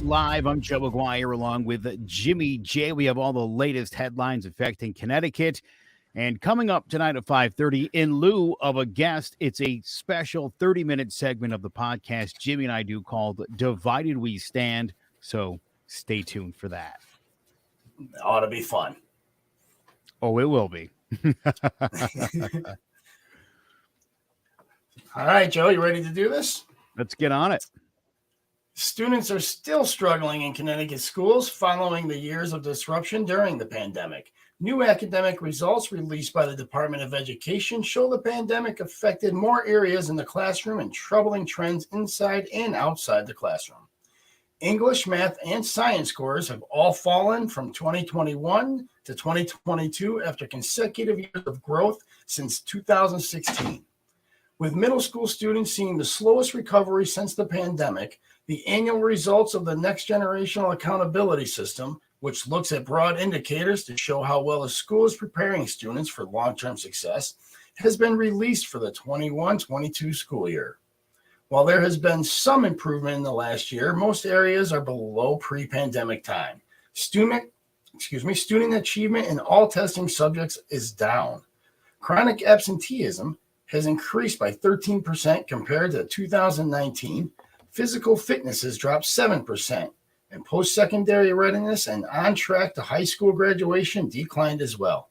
Live. I'm Joe McGuire along with Jimmy J. We have all the latest headlines affecting Connecticut. And coming up tonight at 5:30, in lieu of a guest, it's a special 30-minute segment of the podcast Jimmy and I do called Divided We Stand. So stay tuned for that. It ought to be fun. Oh, it will be. All right, Joe, you ready to do this? Let's get on it. Students are still struggling in Connecticut schools following the years of disruption during the pandemic. New academic results released by the Department of Education show the pandemic affected more areas in the classroom and troubling trends inside and outside the classroom. English, math, and science scores have all fallen from 2021 to 2022 after consecutive years of growth since 2016. With middle school students seeing the slowest recovery since the pandemic, the annual results of the Next Generational Accountability System, which looks at broad indicators to show how well a school is preparing students for long-term success, has been released for the 21-22 school year. While there has been some improvement in the last year, most areas are below pre-pandemic time. Student achievement in all testing subjects is down. Chronic absenteeism has increased by 13% compared to 2019. Physical fitness has dropped 7%, and post-secondary readiness and on track to high school graduation declined as well.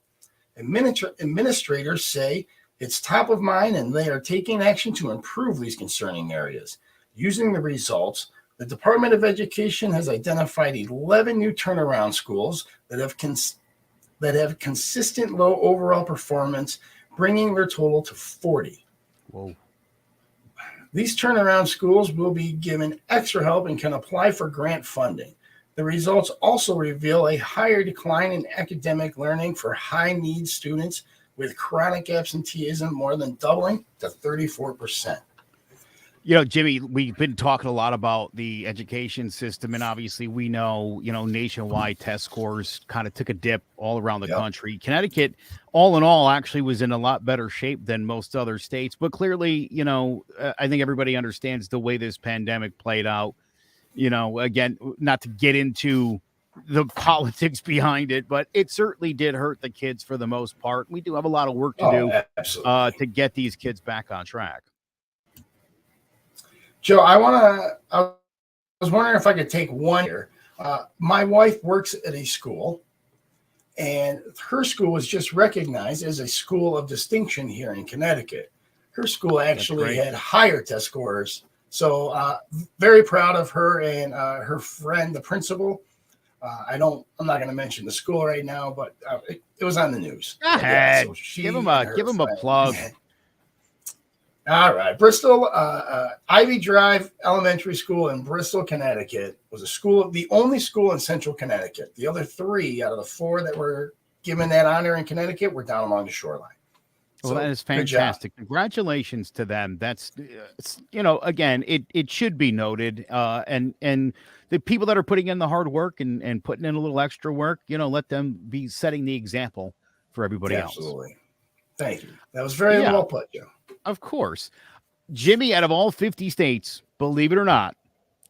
Administrators say it's top of mind and they are taking action to improve these concerning areas. Using the results, the Department of Education has identified 11 new turnaround schools that have consistent low overall performance, bringing their total to 40. Whoa. These turnaround schools will be given extra help and can apply for grant funding. The results also reveal a higher decline in academic learning for high-need students, with chronic absenteeism more than doubling to 34%. You know, Jimmy, we've been talking a lot about the education system, and obviously we know, nationwide test scores kind of took a dip all around the country. Connecticut, all in all, actually was in a lot better shape than most other states. But clearly, I think everybody understands the way this pandemic played out. Again, not to get into the politics behind it, but it certainly did hurt the kids for the most part. We do have a lot of work to do to get these kids back on track. Joe, I was wondering if I could take one here. My wife works at a school, and her school was just recognized as a school of distinction here in Connecticut. Her school actually had higher test scores. So very proud of her and her friend, the principal. I'm not going to mention the school right now, but it was on the news. Go ahead. So give them a plug. All right. Bristol, Ivy Drive Elementary School in Bristol, Connecticut was the only school in central Connecticut. The other 3 out of the 4 that were given that honor in Connecticut were down along the shoreline. Well, that is fantastic. Congratulations to them. That's, again, it should be noted. And the people that are putting in the hard work and putting in a little extra work, let them be setting the example for everybody else. Absolutely. Thank you. That was very well put, Joe. Of course. Jimmy, out of all 50 states, believe it or not,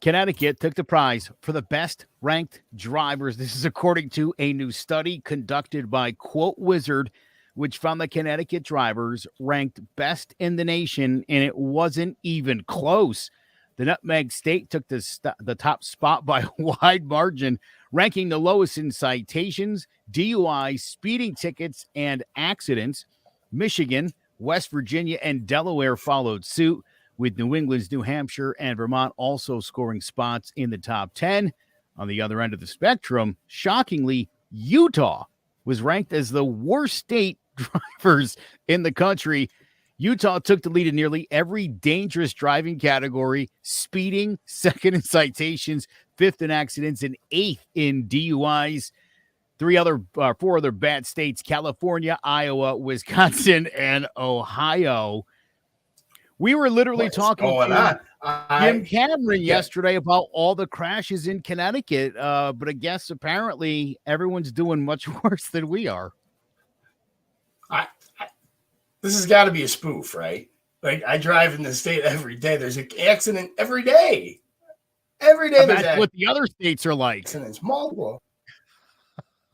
Connecticut took the prize for the best ranked drivers. This is according to a new study conducted by Quote Wizard, which found the Connecticut drivers ranked best in the nation, and it wasn't even close. The Nutmeg State took the top spot by a wide margin, ranking the lowest in citations, DUI, speeding tickets, and accidents. Michigan, West Virginia, and Delaware followed suit, with New England's New Hampshire and Vermont also scoring spots in the top 10. On the other end of the spectrum, shockingly, Utah was ranked as the worst state drivers in the country. Utah took the lead in nearly every dangerous driving category: speeding, second in citations, fifth in accidents, and eighth in DUIs. 4 other bad states: California, Iowa, Wisconsin, and Ohio. We were literally talking to Jim Cameron yesterday about all the crashes in Connecticut, but I guess apparently everyone's doing much worse than we are. This has got to be a spoof, right? Like, I drive in the state every day. There's an accident every day. Every day there's Imagine what the other states are like. accidents, multiple.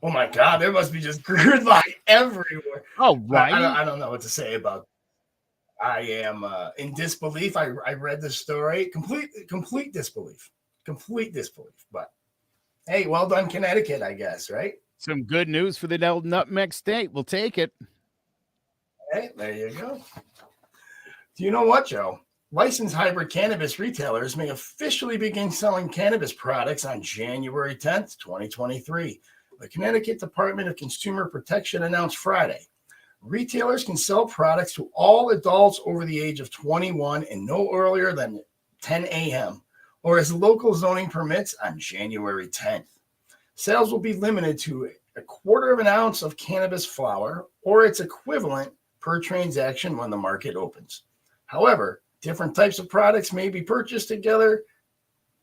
Oh my God, there must be just gridlock everywhere. Oh, right. I don't know what to say about. I am in disbelief. I read the story, complete disbelief, But hey, well done, Connecticut, I guess, right? Some good news for the Nutmeg State. We'll take it. Hey, there you go. Do you know what, Joe? Licensed hybrid cannabis retailers may officially begin selling cannabis products on January 10th, 2023. The Connecticut Department of Consumer Protection announced Friday. Retailers can sell products to all adults over the age of 21 and no earlier than 10 a.m. or as local zoning permits on January 10th. Sales will be limited to a quarter of an ounce of cannabis flower or its equivalent per transaction when the market opens. However, different types of products may be purchased together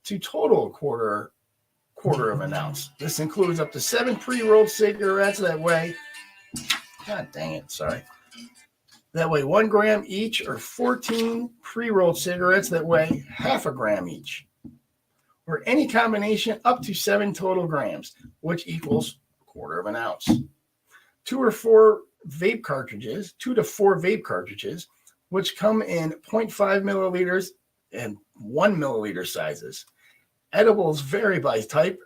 to total a quarter of an ounce. This includes up to 7 pre-rolled cigarettes that weigh, God dang it, sorry. That weigh 1 gram each, or 14 pre-rolled cigarettes that weigh half a gram each, or any combination up to 7 total grams, which equals a quarter of an ounce. 2 to 4 vape cartridges, which come in 0.5 milliliters and 1 milliliter sizes. Edibles vary by type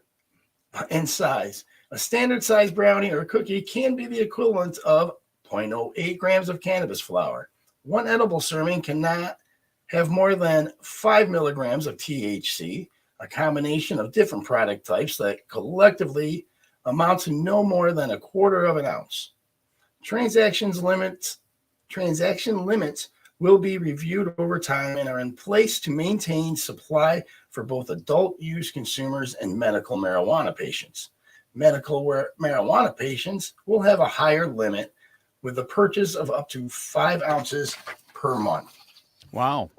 and size. A standard size brownie or cookie can be the equivalent of 0.08 grams of cannabis flower. One edible serving cannot have more than 5 milligrams of THC, a combination of different product types that collectively amount to no more than a quarter of an ounce. Transaction limits will be reviewed over time and are in place to maintain supply for both adult use consumers and medical marijuana patients. Medical marijuana patients will have a higher limit with the purchase of up to 5 ounces per month. Wow.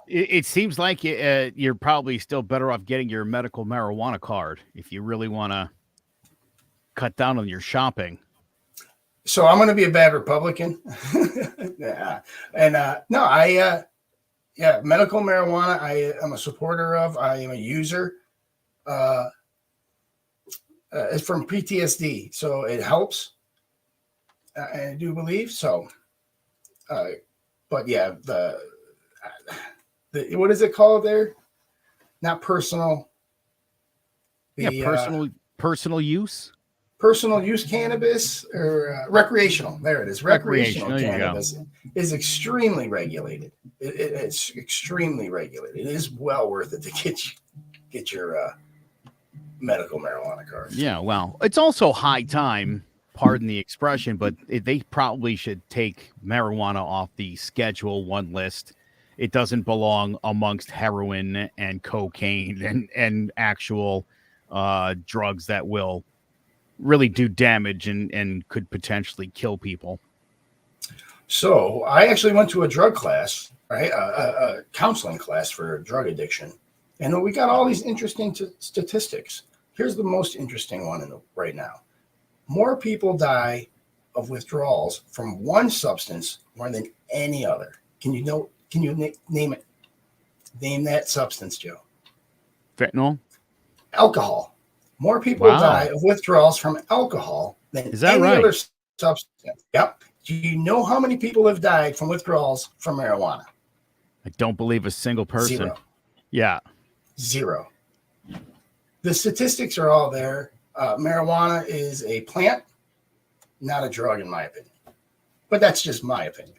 It seems like you're probably still better off getting your medical marijuana card if you really want to cut down on your shopping. So I'm going to be a bad Republican. Yeah. And medical marijuana, I am a supporter of. I am a user. It's from PTSD, so it helps. I do believe so. But yeah, the what is it called there? Not personal. Personal use. Personal use cannabis or recreational. There it is. Recreational cannabis is extremely regulated. It's extremely regulated. It is well worth it to get your medical marijuana card. Yeah, well, it's also high time, pardon the expression, but they probably should take marijuana off the Schedule 1 list. It doesn't belong amongst heroin and cocaine and actual drugs that will really do damage and could potentially kill people. So I actually went to a drug class, right? A counseling class for drug addiction. And we got all these interesting statistics. Here's the most interesting one right now. More people die of withdrawals from one substance more than any other. Can you name it? Name that substance, Joe. Fentanyl? Alcohol. More people die of withdrawals from alcohol than any other substance. Yep. Do you know how many people have died from withdrawals from marijuana? I don't believe a single person. 0. Yeah. 0. The statistics are all there. Marijuana is a plant, not a drug, in my opinion. But that's just my opinion.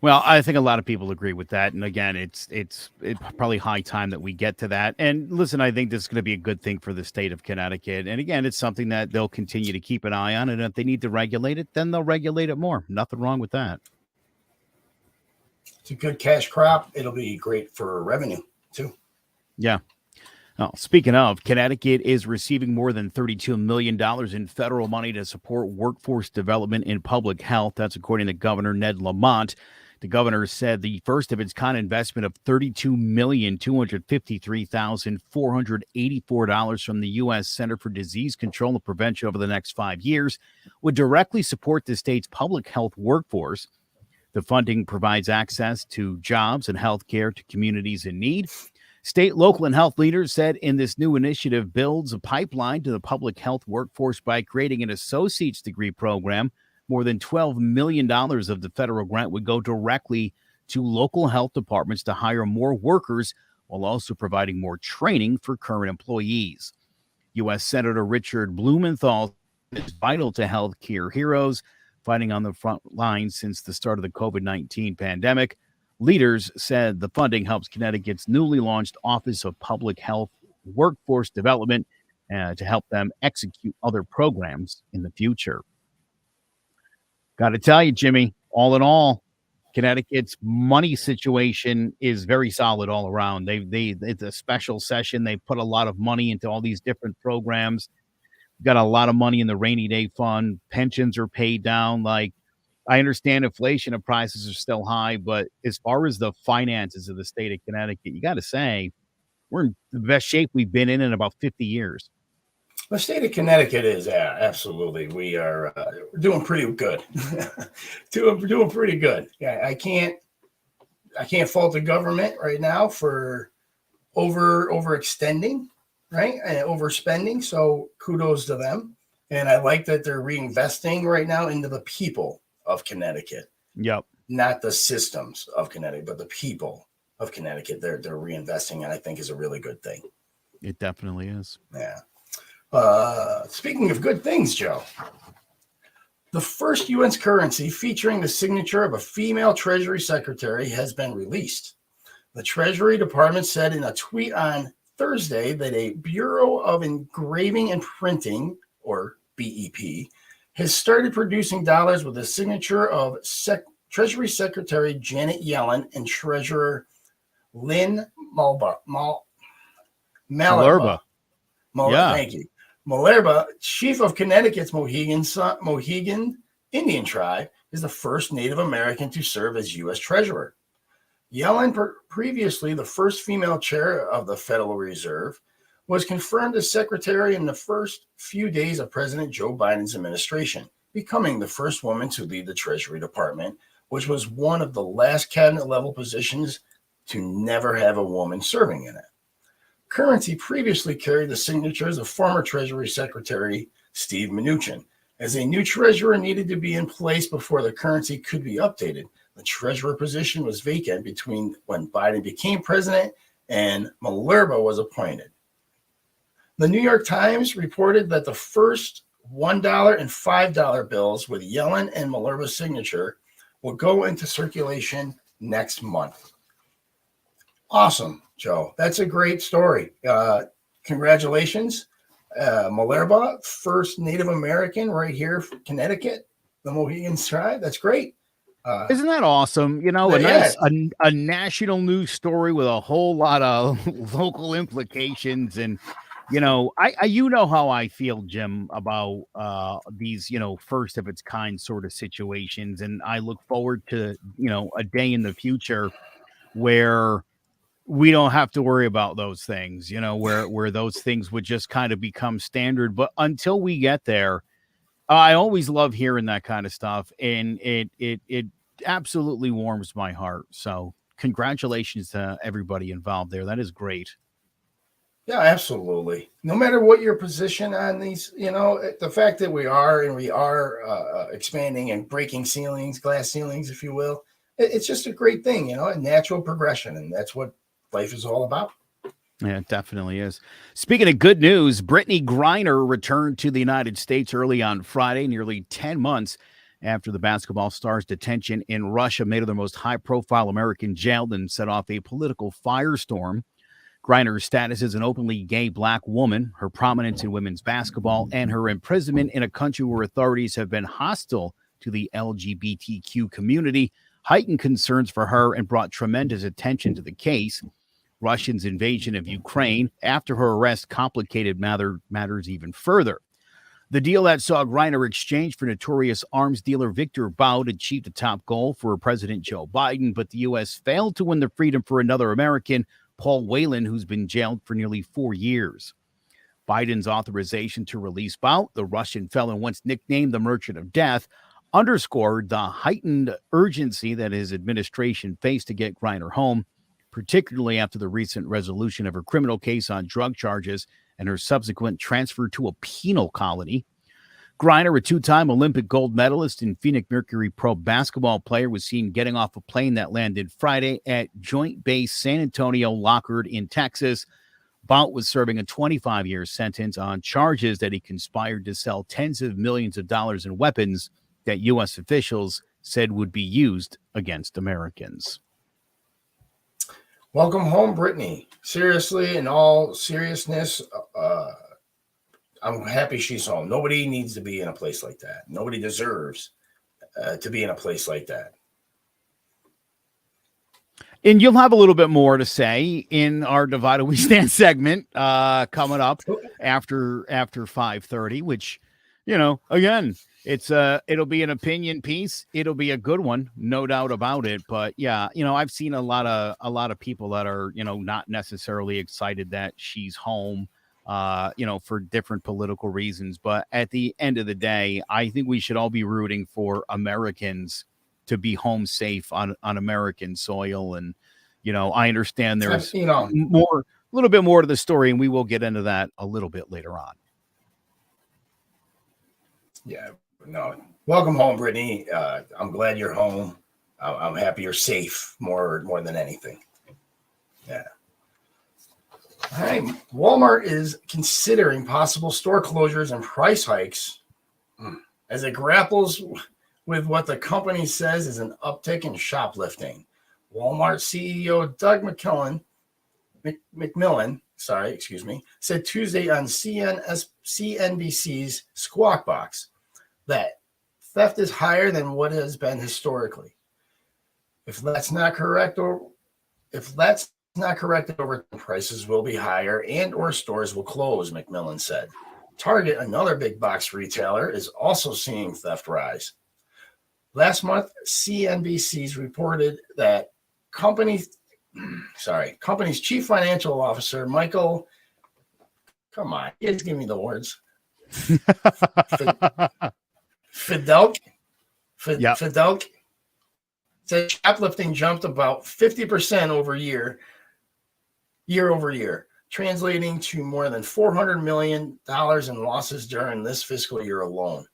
Well, I think a lot of people agree with that. And again, it's probably high time that we get to that. And listen, I think this is going to be a good thing for the state of Connecticut. And again, it's something that they'll continue to keep an eye on. And if they need to regulate it, then they'll regulate it more. Nothing wrong with that. It's a good cash crop. It'll be great for revenue, too. Yeah. Well, speaking of, Connecticut is receiving more than $32 million in federal money to support workforce development in public health. That's according to Governor Ned Lamont. The governor said the first of its kind investment of $32,253,484 from the U.S. Center for Disease Control and Prevention over the next 5 years would directly support the state's public health workforce. The funding provides access to jobs and health care to communities in need. State, local, and health leaders said in this new initiative builds a pipeline to the public health workforce by creating an associate's degree program. More than $12 million of the federal grant would go directly to local health departments to hire more workers while also providing more training for current employees. U.S. Senator Richard Blumenthal is vital to healthcare heroes fighting on the front lines since the start of the COVID-19 pandemic. Leaders said the funding helps Connecticut's newly launched Office of Public Health Workforce Development to help them execute other programs in the future. Got to tell you, Jimmy, all in all, Connecticut's money situation is very solid all around. It's a special session. They put a lot of money into all these different programs. Got a lot of money in the rainy day fund. Pensions are paid down. Like, I understand inflation and prices are still high, but as far as the finances of the state of Connecticut, you got to say we're in the best shape we've been in about 50 years. The state of Connecticut is, absolutely. We are doing pretty good. doing pretty good. Yeah, I can't fault the government right now for overextending, right, and overspending. So kudos to them. And I like that they're reinvesting right now into the people of Connecticut. Yep. Not the systems of Connecticut, but the people of Connecticut. They're reinvesting, and I think is a really good thing. It definitely is. Yeah. Speaking of good things, Joe, the first U.S. currency featuring the signature of a female Treasury secretary has been released. The Treasury Department said in a tweet on Thursday that a Bureau of Engraving and Printing, or BEP, has started producing dollars with the signature of Treasury Secretary Janet Yellen and Treasurer Lynn Malerba. Yeah. Thank you. Malerba, chief of Connecticut's Mohegan Indian tribe, is the first Native American to serve as U.S. Treasurer. Yellen, previously the first female chair of the Federal Reserve, was confirmed as secretary in the first few days of President Joe Biden's administration, becoming the first woman to lead the Treasury Department, which was one of the last cabinet-level positions to never have a woman serving in it. Currency previously carried the signatures of former Treasury Secretary Steve Mnuchin. As a new treasurer needed to be in place before the currency could be updated, the treasurer position was vacant between when Biden became president and Malerba was appointed. The New York Times reported that the first $1 and $5 bills with Yellen and Malerba's signature will go into circulation next month. Awesome, Joe. That's a great story. Congratulations. Malerba, first Native American right here from Connecticut, the Mohegan tribe. That's great. Isn't that awesome? You know, a national news story with a whole lot of local implications. And, you know, you know how I feel, Jim, about these, you know, first of its kind sort of situations. And I look forward to, you know, a day in the future where we don't have to worry about those things, you know, where those things would just kind of become standard. But until we get there, I always love hearing that kind of stuff. And it absolutely warms my heart. So congratulations to everybody involved there. That is great. Yeah, absolutely. No matter what your position on these, you know, the fact that we are expanding and breaking ceilings, glass ceilings, if you will, it's just a great thing, you know, a natural progression. And that's what life is all about. Yeah, it definitely is. Speaking of good news, Brittney Griner returned to the United States early on Friday, nearly 10 months after the basketball star's detention in Russia made her the most high-profile American jailed and set off a political firestorm. Griner's status as an openly gay black woman, her prominence in women's basketball, and her imprisonment in a country where authorities have been hostile to the LGBTQ community heightened concerns for her and brought tremendous attention to the case. Russia's invasion of Ukraine after her arrest complicated matters even further. The deal that saw Griner exchanged for notorious arms dealer Victor Bout achieved a top goal for President Joe Biden, but the U.S. failed to win the freedom for another American, Paul Whelan, who's been jailed for nearly 4 years. Biden's authorization to release Bout, the Russian felon once nicknamed the Merchant of Death, underscored the heightened urgency that his administration faced to get Griner home, particularly after the recent resolution of her criminal case on drug charges and her subsequent transfer to a penal colony. Griner, a two-time Olympic gold medalist and Phoenix Mercury pro basketball player, was seen getting off a plane that landed Friday at Joint Base San Antonio Lockard in Texas. Bout was serving a 25-year sentence on charges that he conspired to sell tens of millions of dollars in weapons that U.S. officials said would be used against Americans. Welcome home, Brittney. Seriously, in all seriousness, I'm happy she's home. Nobody needs to be in a place like that. Nobody deserves to be in a place like that. And you'll have a little bit more to say in our Divided We Stand segment coming up after 5:30, which, again, it'll be an opinion piece. It'll be a good one, no doubt about it. But yeah, I've seen a lot of people that are, not necessarily excited that she's home, for different political reasons. But at the end of the day, I think we should all be rooting for Americans to be home safe on American soil. And, I understand there's a little bit more to the story, and we will get into that a little bit later on. Yeah, no. Welcome home, Brittney. I'm glad you're home. I'm happy you're safe more than anything. Yeah. All right. Walmart is considering possible store closures and price hikes as it grapples with what the company says is an uptick in shoplifting. Walmart CEO Doug McMillan, said Tuesday on CNBC's Squawk Box that theft is higher than what has been historically. If that's not correct, prices will be higher and or stores will close, McMillan said. Target, another big box retailer, is also seeing theft rise. Last month, CNBC's reported that company's chief financial officer, Michael, come on, you guys give me the words. Fidelk said shoplifting jumped about 50% year over year, translating to more than $400 million in losses during this fiscal year alone.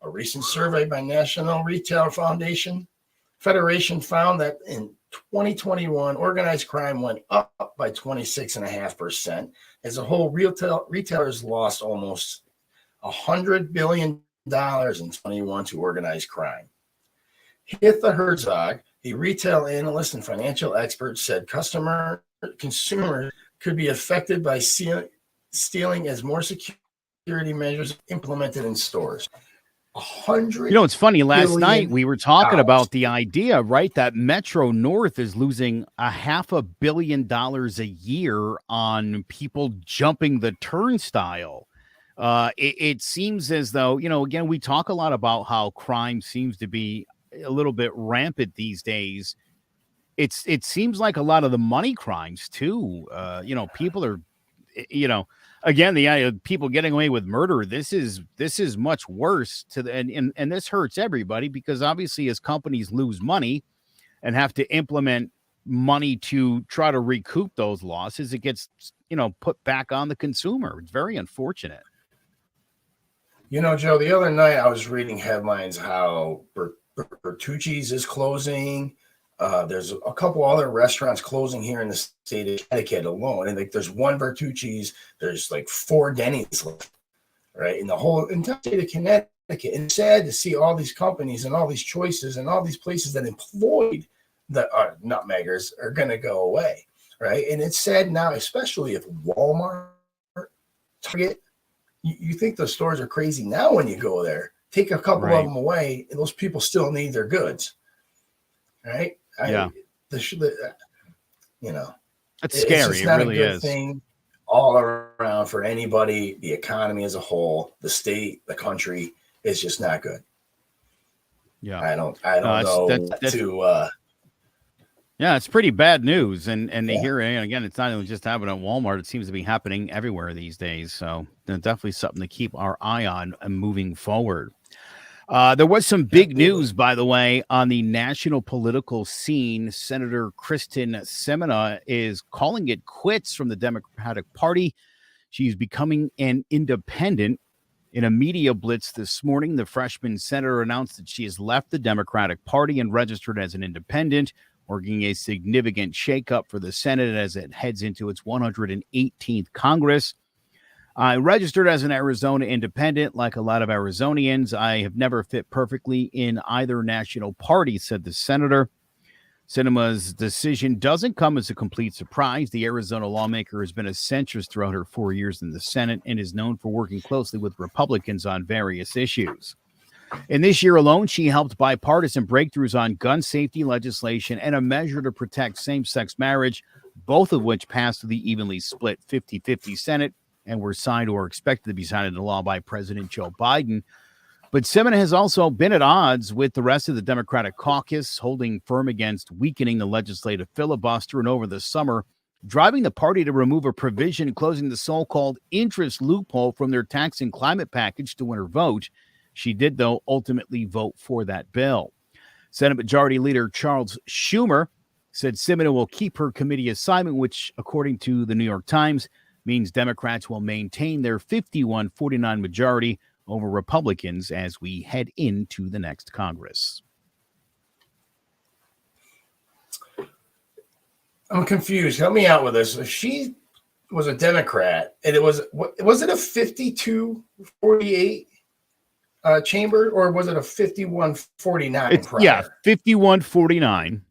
A recent survey by National Retail Federation found that in 2021, organized crime went up by 26.5%. As a whole, retailers lost almost $100 billion in 21 to organized crime. Hitha Herzog, a retail analyst and financial expert, said consumers could be affected by stealing as more security measures implemented in stores. It's funny. Last night we were talking about the idea, right, that Metro North is losing $500 million a year on people jumping the turnstile. It seems as though, again, we talk a lot about how crime seems to be a little bit rampant these days. It seems like a lot of the money crimes too. People are, again, the people getting away with murder. This is much worse and this hurts everybody, because obviously as companies lose money and have to implement money to try to recoup those losses, it gets, put back on the consumer. It's very unfortunate. Joe, the other night I was reading headlines how Bertucci's is closing. There's a couple other restaurants closing here in the state of Connecticut alone. And there's one Bertucci's, there's 4 Denny's left, right? In the whole entire state of Connecticut. And it's sad to see all these companies and all these choices and all these places that employed the nutmeggers are going to go away, right? And it's sad now, especially if Walmart, Target, you think the stores are crazy now when you go there. Take a couple of them away, and those people still need their goods, right? It's it's scary. It really is. Thing all around for anybody. The economy as a whole, the state, the country, is just not good. Yeah, I don't know. Yeah, it's pretty bad news, and to hear it, and again, it's not even just happening at Walmart. It seems to be happening everywhere these days. So definitely something to keep our eye on and moving forward. There was some big Absolutely. news, by the way, on the national political scene. Senator Kristen Sinema is calling it quits from the Democratic Party. She's becoming an independent. In a media blitz this morning, the freshman senator announced that she has left the Democratic Party and registered as an independent, working a significant shakeup for the Senate as it heads into its 118th Congress. I registered as an Arizona independent. Like a lot of Arizonians, I have never fit perfectly in either national party, said the senator. Sinema's decision doesn't come as a complete surprise. The Arizona lawmaker has been a centrist throughout her 4 years in the Senate and is known for working closely with Republicans on various issues. In this year alone, she helped bipartisan breakthroughs on gun safety legislation and a measure to protect same-sex marriage, both of which passed through the evenly split 50-50 Senate and were signed or expected to be signed into law by President Joe Biden. But Sinema has also been at odds with the rest of the Democratic caucus, holding firm against weakening the legislative filibuster, and over the summer, driving the party to remove a provision closing the so-called interest loophole from their tax and climate package to win her vote. She did, though, ultimately vote for that bill. Senate Majority Leader Charles Schumer said Sinema will keep her committee assignment, which, according to the New York Times, means Democrats will maintain their 51-49 majority over Republicans as we head into the next Congress. I'm confused. Help me out with this. If she was a Democrat, and it was it a 52-48 chamber, or was it a 51-49 Yeah, 51-49.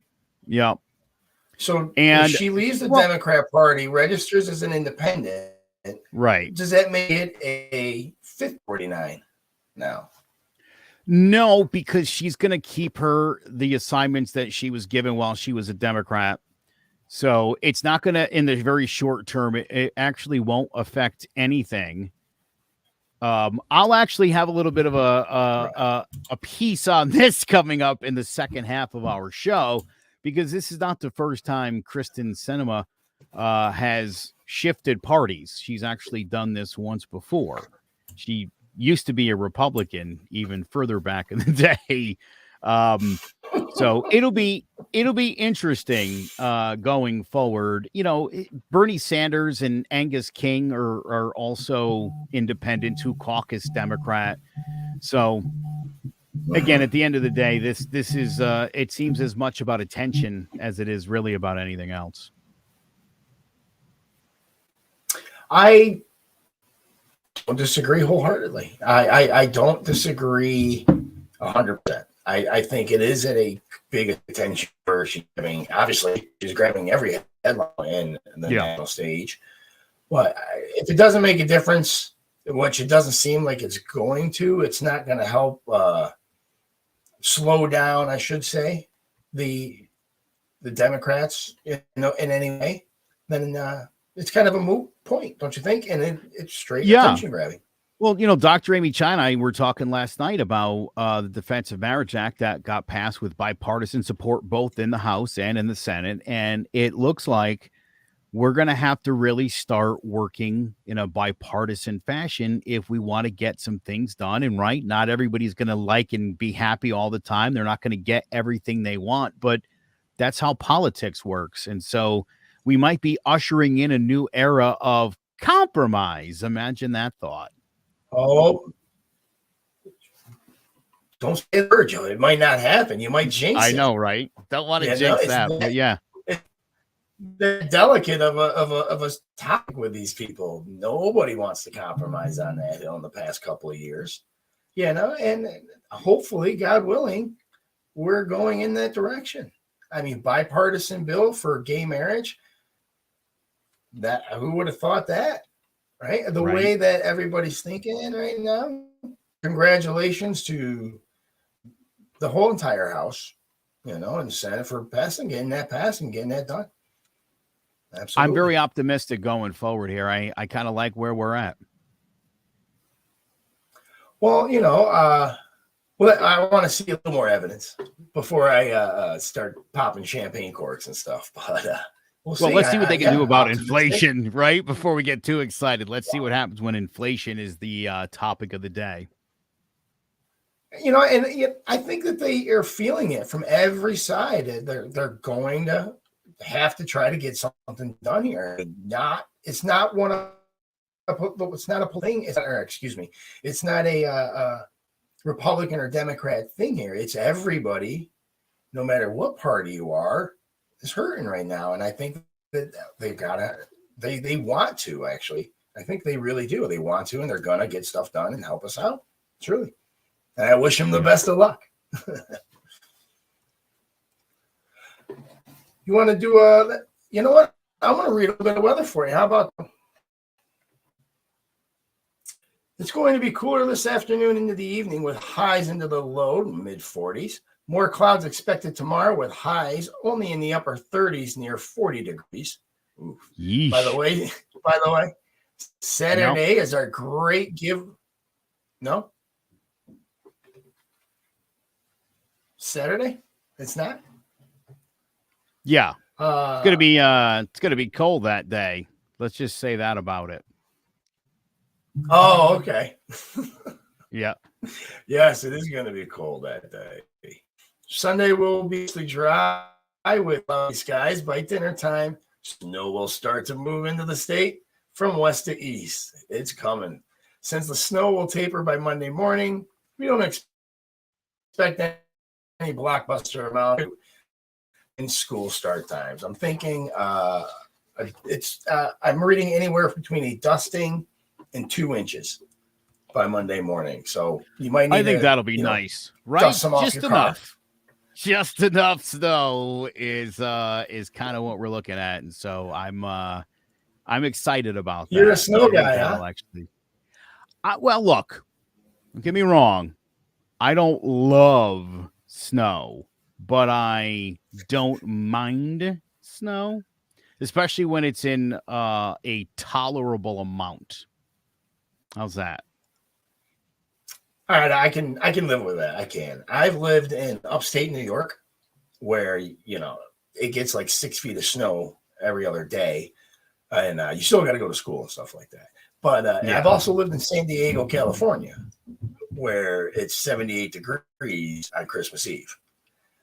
Yeah. So and if she leaves the Democrat Party, registers as an independent, right? Does that make it a 50-49 now? No, because she's going to keep the assignments that she was given while she was a Democrat. So it's not going to, in the very short term, it actually won't affect anything. I'll actually have a little bit of a piece on this coming up in the second half of our show, because this is not the first time Kristen Sinema has shifted parties. She's actually done this once before. She used to be a Republican even further back in the day. So it'll be interesting going forward. You know, Bernie Sanders and Angus King are also independents who caucus Democrat. So again, at the end of the day, this is it seems as much about attention as it is really about anything else. I don't disagree wholeheartely. I don't disagree 100%. I think it is at a big attention for she's grabbing every headline in the national stage. But if it doesn't make a difference, which it doesn't seem like it's going to, it's not going to help slow down, I should say, the Democrats in any way, then it's kind of a moot point, don't you think? And it's straight attention grabbing. Well, you know, Dr. Amy China and I were talking last night about the Defense of Marriage Act that got passed with bipartisan support both in the House and in the Senate. And it looks like we're going to have to really start working in a bipartisan fashion if we want to get some things done. And right, not everybody's going to like and be happy all the time. They're not going to get everything they want, but that's how politics works. And so we might be ushering in a new era of compromise. Imagine that thought. Oh, don't say the word, Joe. It might not happen. You might jinx it. I know, right? Don't want to jinx that, but yeah. They're delicate of a topic with these people. Nobody wants to compromise on that in the past couple of years. And hopefully, God willing, we're going in that direction. I mean, bipartisan bill for gay marriage. That who would have thought that? Right? The way that everybody's thinking right now. Congratulations to the whole entire House, and the Senate for getting that done. Absolutely. I'm very optimistic going forward here. I kind of like where we're at. Well, I want to see a little more evidence before I start popping champagne corks and stuff. But let's see what they can do about inflation, right? Before we get too excited, let's see what happens when inflation is the topic of the day. And I think that they are feeling it from every side. They're going to have to try to get something done here. It's not a thing. It's not a Republican or Democrat thing here. It's everybody, no matter what party you are, is hurting right now. And I think that they want to actually. I think they really do. They want to, and they're gonna get stuff done and help us out. Truly. And I wish them the best of luck. You want to do you know what? I want to read a little bit of weather for you. How about it's going to be cooler this afternoon into the evening with highs into the low mid-40s. More clouds expected tomorrow with highs only in the upper 30s near 40 degrees. By the way, Saturday is our great give. No? Saturday? It's not? Yeah. It's gonna be cold that day. Let's just say that about it. Oh, okay. Yeah. Yes, it is going to be cold that day. Sunday will be dry with cloudy skies by dinner time. Snow will start to move into the state from west to east. It's coming. Since the snow will taper by Monday morning, we don't expect any blockbuster amount in school start times. I'm thinking I'm reading anywhere between a dusting and 2 inches by Monday morning. So you might need I think that'll be nice, right? Dust some off Just your enough. car. Just enough snow is kind of what we're looking at. And so I'm excited about that. You're a snow guy, huh? Actually. Well, look, don't get me wrong. I don't love snow, but I don't mind snow, especially when it's in a tolerable amount. How's that? All right, I can live with that. I can. I've lived in upstate New York where, it gets like 6 feet of snow every other day. And you still got to go to school and stuff like that. But I've also lived in San Diego, California, where it's 78 degrees on Christmas Eve.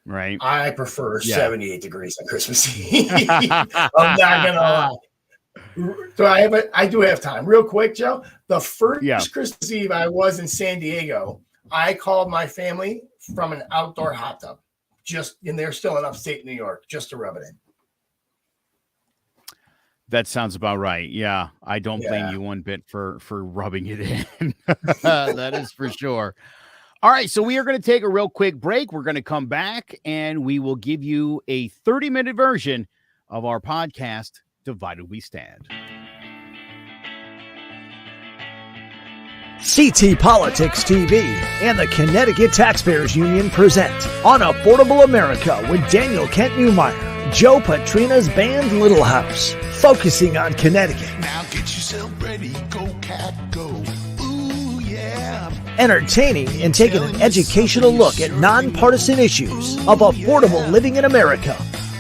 Right. I prefer 78 degrees on Christmas Eve. I'm not going to lie. So I do have time. Real quick, Joe. The first Christmas Eve I was in San Diego, I called my family from an outdoor hot tub. And they're still in upstate New York, just to rub it in. That sounds about right. Yeah. I don't blame you one bit for rubbing it in. That is for sure. All right. So we are going to take a real quick break. We're going to come back and we will give you a 30-minute version of our podcast, Divided We Stand. CT Politics TV and the Connecticut Taxpayers Union present Unaffordable America with Daniel Kent Newmeyer, Joe Patrina's band Little House, focusing on Connecticut. Now get yourself ready, go cat go. Ooh, yeah. Entertaining and taking an educational look at nonpartisan issues of affordable living in America.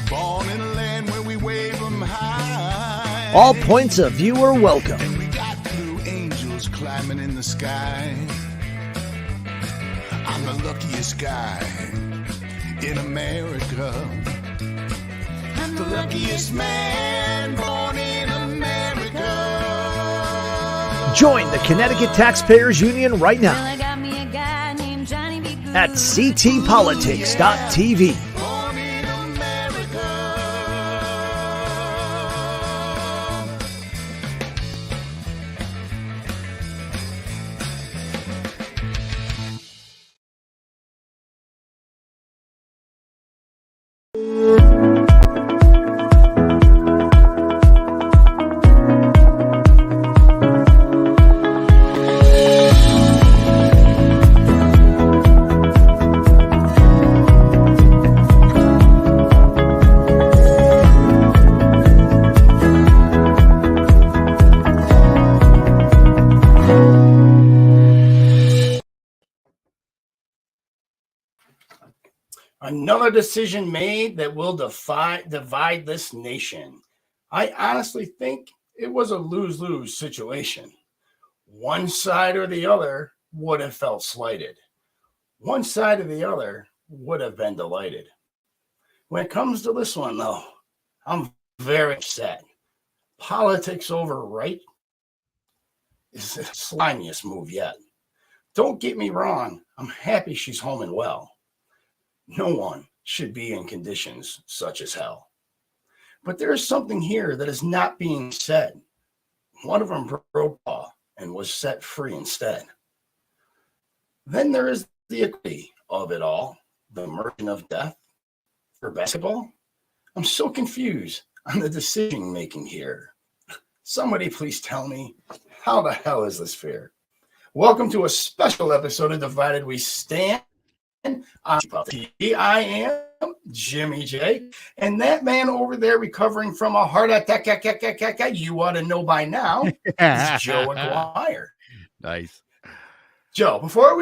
Born in a land where we wave 'em high. All points of view are welcome. And we got blue angels climbing in the sky. I'm the luckiest guy in America. I'm the luckiest man born in America. Join the Connecticut Taxpayers Union right now at ctpolitics.tv. Born in America. Another decision made that will divide this nation. I honestly think it was a lose-lose situation. One side or the other would have felt slighted. One side or the other would have been delighted. When it comes to this one, though, I'm very upset. Politics over right is the slimiest move yet. Don't get me wrong. I'm happy she's home and well. No one should be in conditions such as hell. But there is something here that is not being said. One of them broke law and was set free instead. Then there is the equity of it all, the merchant of death for basketball. I'm so confused on the decision making here. Somebody please tell me, how the hell is this fair? Welcome to a special episode of Divided We Stand. I am Jimmy J, and that man over there recovering from a heart attack, you ought to know by now, is Joe McGuire. Nice. Joe, before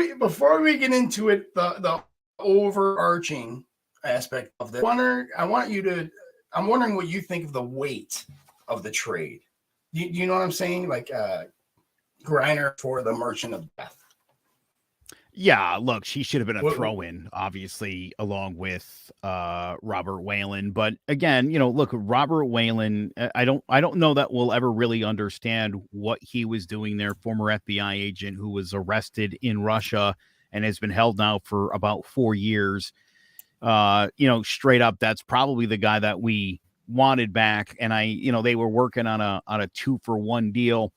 we get into it, the overarching aspect of this, I'm wondering what you think of the weight of the trade. You know what I'm saying? Like Griner for the merchant of death. Yeah, look, she should have been a throw-in, obviously, along with Robert Whalen. But again, look, Robert Whalen, I don't know that we'll ever really understand what he was doing there. Former FBI agent who was arrested in Russia and has been held now for about 4 years. Straight up, that's probably the guy that we wanted back. And they were working on a 2-for-1 deal.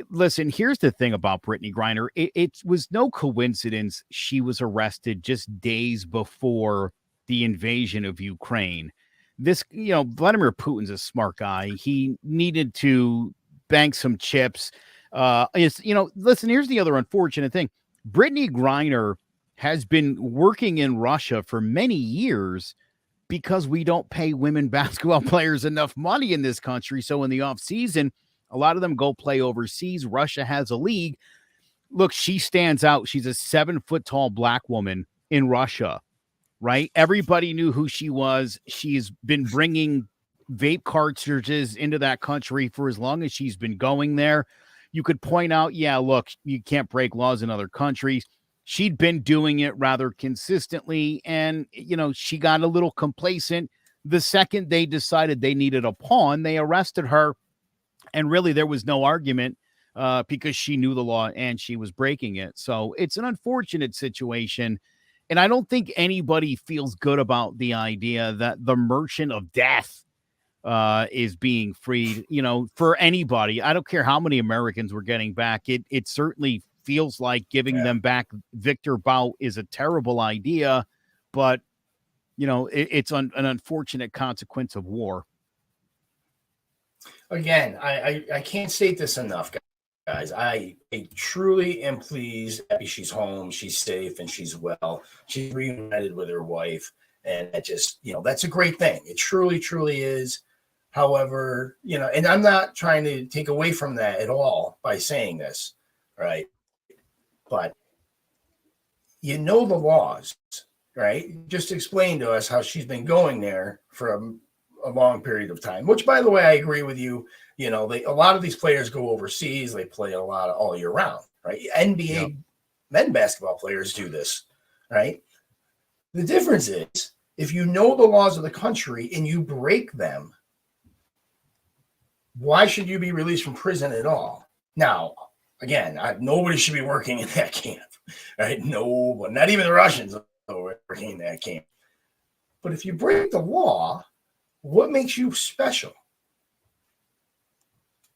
Listen, here's the thing about Brittney Griner. It was no coincidence she was arrested just days before the invasion of Ukraine. This, Vladimir Putin's a smart guy. He needed to bank some chips. Listen, here's the other unfortunate thing. Brittney Griner has been working in Russia for many years because we don't pay women basketball players enough money in this country. So in the off season, a lot of them go play overseas. Russia has a league. Look, she stands out. She's a 7-foot-tall black woman in Russia, right? Everybody knew who she was. She's been bringing vape cartridges into that country for as long as she's been going there. You could point out, yeah, look, you can't break laws in other countries. She'd been doing it rather consistently, and, she got a little complacent. The second they decided they needed a pawn, they arrested her. And really, there was no argument because she knew the law and she was breaking it. So it's an unfortunate situation. And I don't think anybody feels good about the idea that the merchant of death is being freed, for anybody. I don't care how many Americans we're getting back. It certainly feels like giving them back Victor Bout is a terrible idea. But, it's an unfortunate consequence of war. Again, I can't state this enough, guys. I truly am pleased. Happy she's home, she's safe, and she's well. She's reunited with her wife, and that just, that's a great thing. It truly, truly is. However, and I'm not trying to take away from that at all by saying this, right? But the laws, right? Just explain to us how she's been going there for a long period of time, which, by the way, I agree with you. A lot of these players go overseas. They play a lot all year round, right? NBA men basketball players do this, right? The difference is if you know the laws of the country and you break them, why should you be released from prison at all? Now, again, nobody should be working in that camp, right? No, but not even the Russians are working in that camp. But if you break the law, what makes you special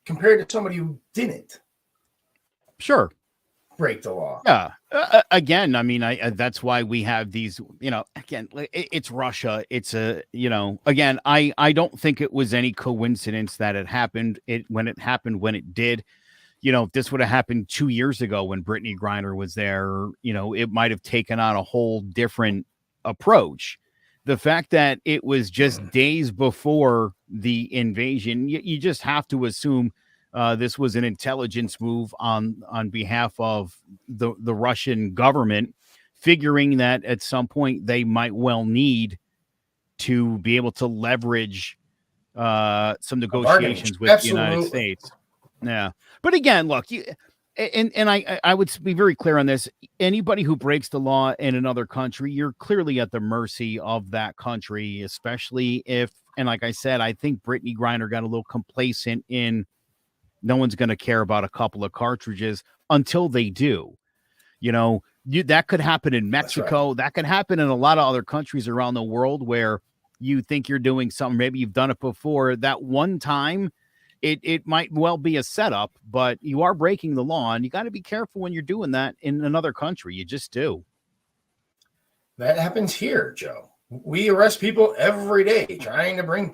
compared to somebody who didn't? Sure. Break the law. Yeah. Again, I mean, that's why we have these, again, it's Russia. It's again, I don't think it was any coincidence that it happened when it did. If this would have happened 2 years ago when Brittney Griner was there, it might have taken on a whole different approach. The fact that it was just days before the invasion, you just have to assume this was an intelligence move on behalf of the Russian government, figuring that at some point they might well need to be able to leverage some negotiations with the United States. Yeah. But again, look, And I would be very clear on this. Anybody who breaks the law in another country, you're clearly at the mercy of that country, especially if, and like I said, I think Brittney Griner got a little complacent in no one's going to care about a couple of cartridges until they do. That could happen in Mexico. Right. That could happen in a lot of other countries around the world where you think you're doing something. Maybe you've done it before. That one time, it might well be a setup, but you are breaking the law, and you got to be careful when you're doing that in another country. You just do. That happens here, Joe. We arrest people every day trying to bring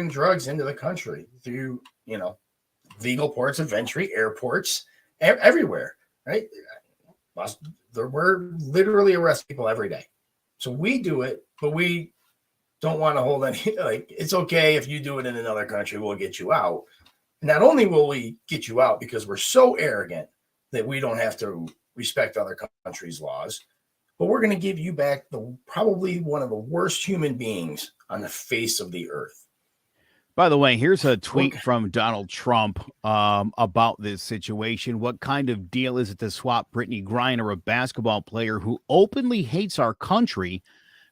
drugs into the country through, legal ports of entry, airports, everywhere, right? We're literally arrest people every day. So we do it, but we don't want to hold any, it's okay if you do it in another country, we'll get you out. Not only will we get you out because we're so arrogant that we don't have to respect other countries' laws, but we're going to give you back probably one of the worst human beings on the face of the earth. By the way, here's a tweet from Donald Trump about this situation. What kind of deal is it to swap Brittney Griner, a basketball player who openly hates our country,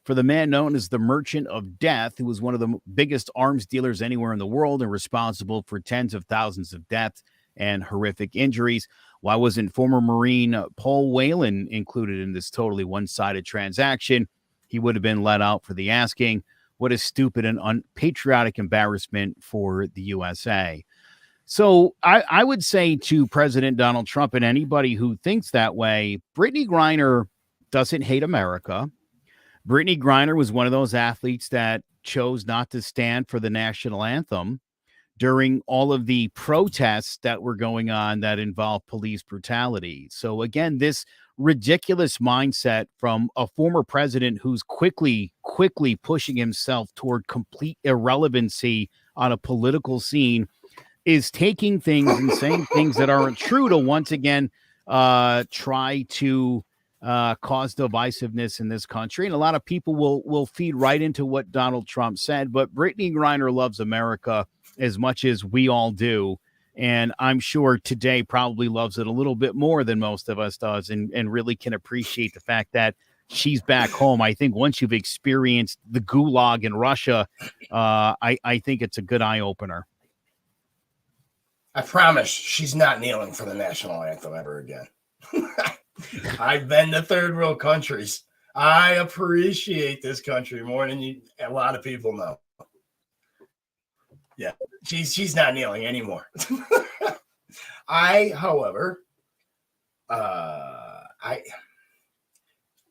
for the man known as the Merchant of Death, who was one of the biggest arms dealers anywhere in the world and responsible for tens of thousands of deaths and horrific injuries? Why wasn't former Marine Paul Whelan included in this totally one-sided transaction? He would have been let out for the asking. What a stupid and unpatriotic embarrassment for the USA. So I would say to President Donald Trump and anybody who thinks that way, Brittney Griner doesn't hate America. Brittney Griner was one of those athletes that chose not to stand for the national anthem during all of the protests that were going on that involved police brutality. So again, this ridiculous mindset from a former president who's quickly pushing himself toward complete irrelevancy on a political scene is taking things and saying things that aren't true to once again try to cause divisiveness in this country. And a lot of people will feed right into what Donald Trump said, but Brittney Griner loves America as much as we all do. And I'm sure today probably loves it a little bit more than most of us does, and really can appreciate the fact that she's back home. I think once you've experienced the gulag in Russia, I think it's a good eye opener. I promise she's not kneeling for the national anthem ever again. I've been to third world countries. I appreciate this country more than a lot of people know. Yeah, she's not kneeling anymore. However, a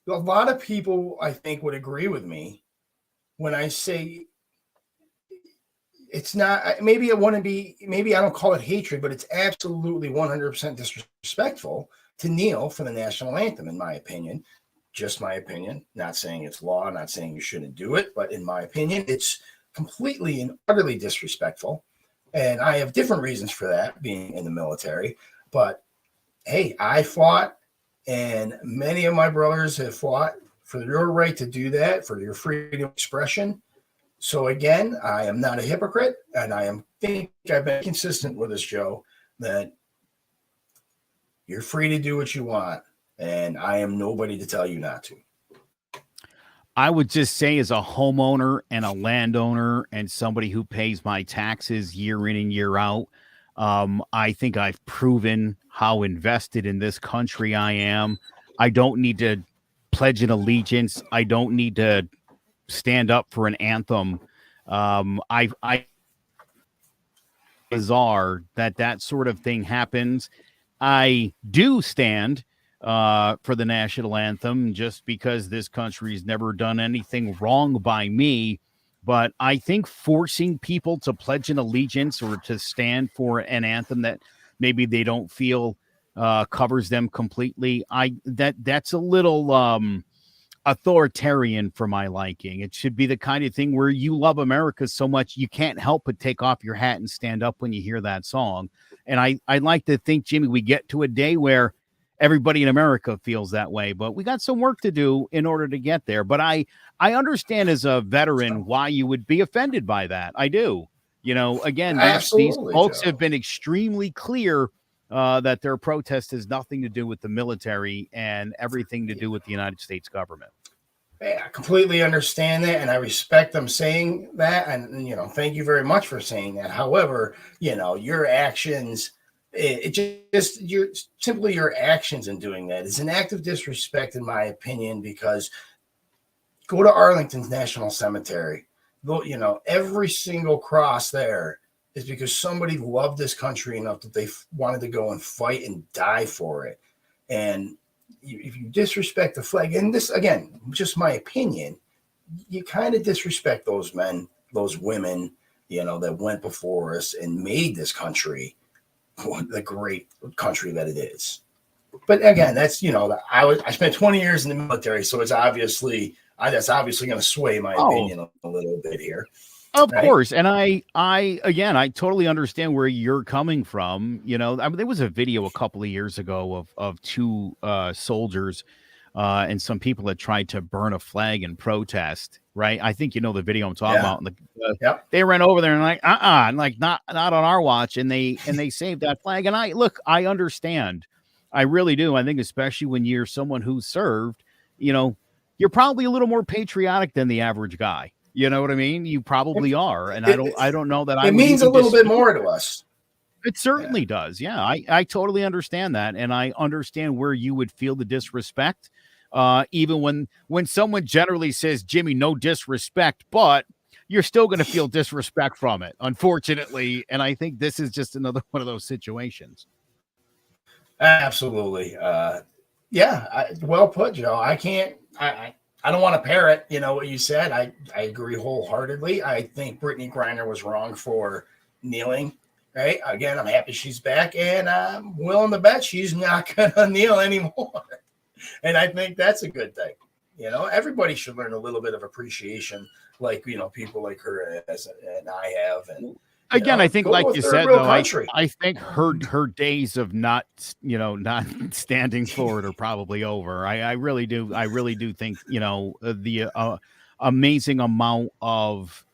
lot of people I think would agree with me when I say it's not. Maybe I don't call it hatred, but it's absolutely 100% disrespectful to kneel for the national anthem, in my opinion. Just my opinion. Not saying it's law, not saying you shouldn't do it, but in my opinion, it's completely and utterly disrespectful. And I have different reasons for that, being in the military. But hey, I fought, and many of my brothers have fought for your right to do that, for your freedom of expression. So again, I am not a hypocrite, and I've been consistent with this, Joe, that you're free to do what you want, and I am nobody to tell you not to. I would just say, as a homeowner and a landowner and somebody who pays my taxes year in and year out, I think I've proven how invested in this country I am. I don't need to pledge an allegiance. I don't need to stand up for an anthem. Bizarre that sort of thing happens. I do stand for the national anthem just because this country's never done anything wrong by me. But I think forcing people to pledge an allegiance or to stand for an anthem that maybe they don't feel covers them completely, that's a little authoritarian for my liking. It should be the kind of thing where you love America so much you can't help but take off your hat and stand up when you hear that song. And I'd like to think, Jimmy, we get to a day where everybody in America feels that way, but we got some work to do in order to get there. But I understand as a veteran why you would be offended by that. I do. You know, again, these folks have been extremely clear that their protest has nothing to do with the military and everything to do with the United States government. I completely understand that, and I respect them saying that. And thank you very much for saying that. However, your actions, your actions in doing that is an act of disrespect, in my opinion. Because go to Arlington's National Cemetery, every single cross there is because somebody loved this country enough that they wanted to go and fight and die for it. And if you disrespect the flag, and this, again, just my opinion, you kind of disrespect those men, those women, that went before us and made this country the great country that it is. But again, that's, I spent 20 years in the military, so it's obviously, that's obviously going to sway my opinion a little bit here. Of course. And I totally understand where you're coming from. There was a video a couple of years ago of two soldiers and some people that tried to burn a flag in protest. Right. I think the video I'm talking about. And they ran over there and not on our watch. And they saved that flag. And I understand. I really do. I think especially when you're someone who served, you're probably a little more patriotic than the average guy. You know what I mean? You probably are. And I don't know that it means a little bit more to us. It certainly does. Yeah, I totally understand that. And I understand where you would feel the disrespect. Even when someone generally says, Jimmy, no disrespect, but you're still going to feel disrespect from it, unfortunately. And I think this is just another one of those situations. Absolutely. Well put, Joe. I don't want to parrot, what you said. I agree wholeheartedly. I think Brittney Griner was wrong for kneeling, right? Again, I'm happy she's back, and I'm willing to bet she's not going to kneel anymore. And I think that's a good thing. Everybody should learn a little bit of appreciation, like, people like her and I have. And again, I think, like you said, though, I think her days of not standing for it are probably over. I really do. I really do think, the amazing amount of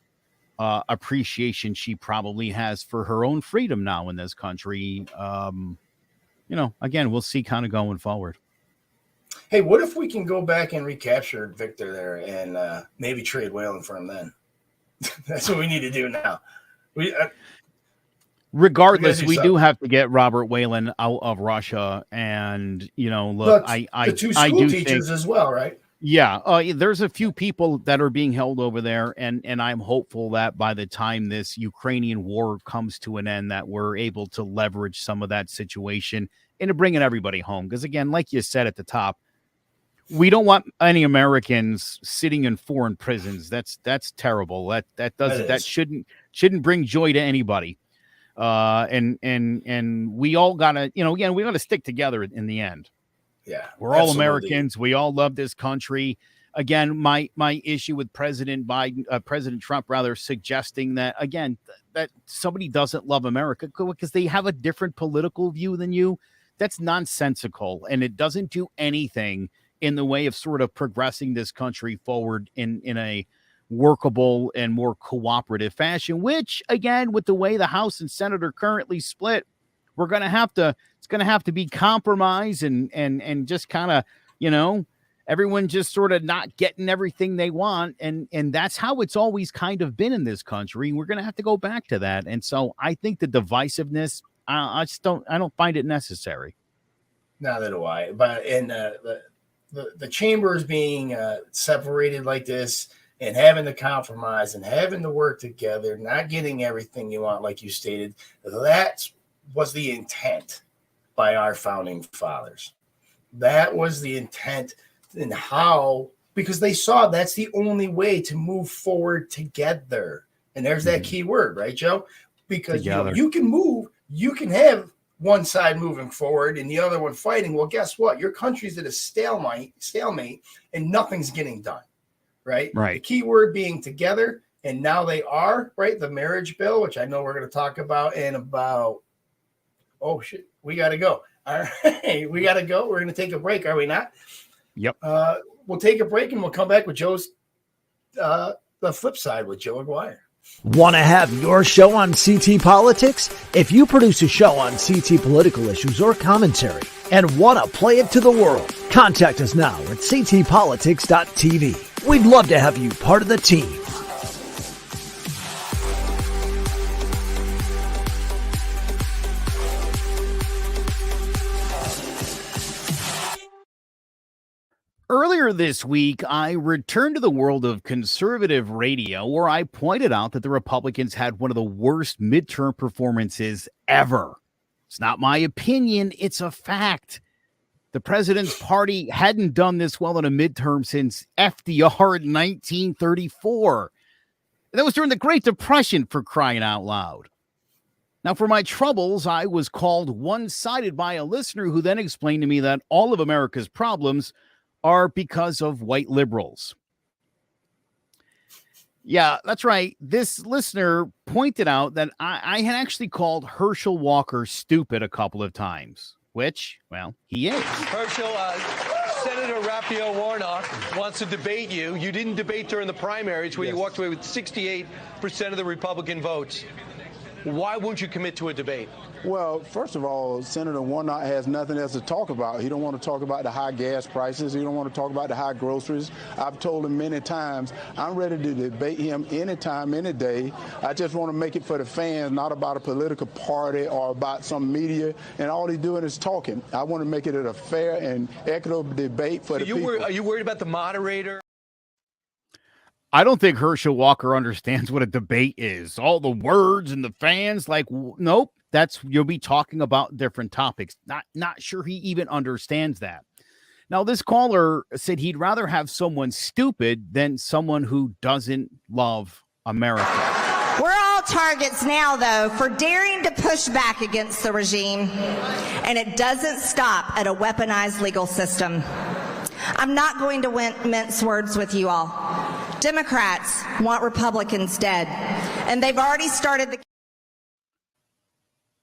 appreciation she probably has for her own freedom now in this country. Again, we'll see kind of going forward. Hey, what if we can go back and recapture Victor there and maybe trade Whalen for him then? That's what we need to do now. Regardless, we do have to get Robert Whalen out of Russia, and look, the two school teachers as well, right? Yeah, there's a few people that are being held over there, and I'm hopeful that by the time this Ukrainian war comes to an end, that we're able to leverage some of that situation into bringing everybody home. Because again, like you said at the top, we don't want any Americans sitting in foreign prisons. That's terrible. That shouldn't bring joy to anybody. And we all gotta, again, we gotta stick together in the end. Yeah, we're all Americans. We all love this country. Again, my issue with President Trump, suggesting that again that somebody doesn't love America because they have a different political view than you. That's nonsensical, and it doesn't do anything in the way of sort of progressing this country forward in a workable and more cooperative fashion, which again, with the way the House and Senate are currently split, it's going to have to be compromise and just kind of, everyone just sort of not getting everything they want. And that's how it's always kind of been in this country. We're going to have to go back to that. And so I think the divisiveness, I don't find it necessary. Neither do I. But in the chambers being separated like this and having to compromise and having to work together, not getting everything you want, like you stated, that was the intent by our founding fathers. That was the intent in how, because they saw that's the only way to move forward together. And there's that key word, right, Joe? Because you can move, you can have one side moving forward and the other one fighting. Well, guess what? Your country's at a stalemate, and nothing's getting done, right? Right. The key word being together, and now they are, right? The marriage bill, which I know we're going to talk about in about, oh, shit, we got to go. All right, we got to go. We're going to take a break, are we not? Yep. We'll take a break and we'll come back with Joe's, the flip side with Joe Aguirre. Want to have your show on CT Politics? If you produce a show on CT political issues or commentary and want to play it to the world, contact us now at ctpolitics.tv. We'd love to have you part of the team. Earlier this week, I returned to the world of conservative radio where I pointed out that the Republicans had one of the worst midterm performances ever. It's not my opinion, it's a fact. The president's party hadn't done this well in a midterm since FDR in 1934. That was during the Great Depression, for crying out loud. Now, for my troubles, I was called one-sided by a listener who then explained to me that all of America's problems are because of white liberals. Yeah, that's right. This listener pointed out that I had actually called Herschel Walker stupid a couple of times, which, well, he is. Herschel, Senator Raphael Warnock wants to debate you. You didn't debate during the primaries where you walked away with 68% of the Republican votes. Why won't you commit to a debate? Well, first of all, Senator Warnock has nothing else to talk about. He don't want to talk about the high gas prices. He don't want to talk about the high groceries. I've told him many times, I'm ready to debate him anytime, any day. I just want to make it for the fans, not about a political party or about some media. And all he's doing is talking. I want to make it a fair and equitable debate for the people. Are you worried about the moderator? I don't think Herschel Walker understands what a debate is. All the words and the fans, like, nope, you'll be talking about different topics. Not sure he even understands that. Now, this caller said he'd rather have someone stupid than someone who doesn't love America. We're all targets now, though, for daring to push back against the regime, and it doesn't stop at a weaponized legal system. I'm not going to mince words with you all. Democrats want Republicans dead, and they've already started the...